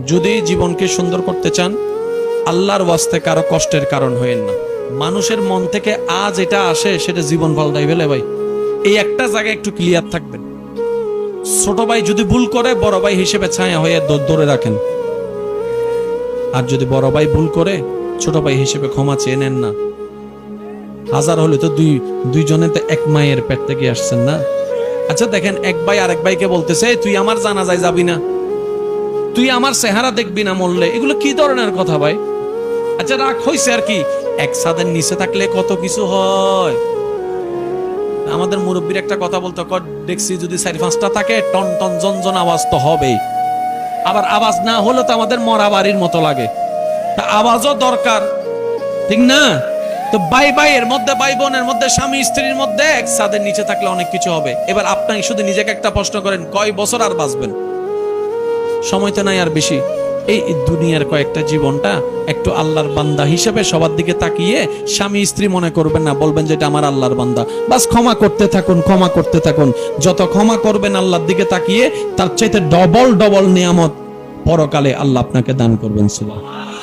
যদি জীবনকে সুন্দর করতে চান, আল্লাহর ওয়াস্তে কারো কষ্টের কারণ হয়েন না। মানুষের মন থেকে আজ এটা আসে, সেটা জীবন পাল্টাই ফেলে ভাই। এই একটা জায়গায় একটু ক্লিয়ার থাকবেন। ছোট ভাই যদি ভুল করে, বড় ভাই হিসেবে ছায়া হয়ে ধরে রাখেন। আর যদি বড় ভাই ভুল করে, ছোট ভাই হিসেবে ক্ষমা চেয়ে নেন না। হাজার হলে তো দুইজনে তো এক মায়ের পেট থেকে আসছেন না। আচ্ছা দেখেন, এক ভাই আরেক ভাইকে বলতেছে, তুই আমার জানাজায় যাবি না, তুই আমার চেহারা দেখবি না মরলে। এগুলো কি ধরনের কথা ভাই? আচ্ছা রাগ হইছে আর কি, এক ছাদের নিচে থাকলে কত কিছু হয়। আমাদের মুরব্বীর একটা কথা বলতো, দেখছি যদি 4-5টা থাকে, টন টন জন আওয়াজ তো হবেই। আবার আওয়াজ না হলে তো আমাদের মরা বাড়ির মতো লাগে। তা আওয়াজও দরকার, ঠিক না? তো ভাই ভাইয়ের মধ্যে, ভাই বোনের মধ্যে, স্বামী স্ত্রীর মধ্যে এক ছাদের নিচে থাকলে অনেক কিছু হবে। এবার আপনি শুধু নিজেকে একটা প্রশ্ন করেন, কয় বছর আর বাঁচবেন? সময় তো নাই আর বেশি। এই দুনিয়ার কয়েকটা জীবনটা একটু আল্লাহর বান্দা হিসেবে সবার দিকে তাকিয়ে স্বামী স্ত্রী মনে করবেন না, বলবেন যে এটা আমার আল্লাহর বান্দা। বাস ক্ষমা করতে থাকুন, ক্ষমা করতে থাকুন। যত ক্ষমা করবেন আল্লাহর দিকে তাকিয়ে, তার চাইতে ডবল ডবল নিয়ামত পরকালে আল্লাহ আপনাকে দান করবেন। সুবহানাল্লাহ।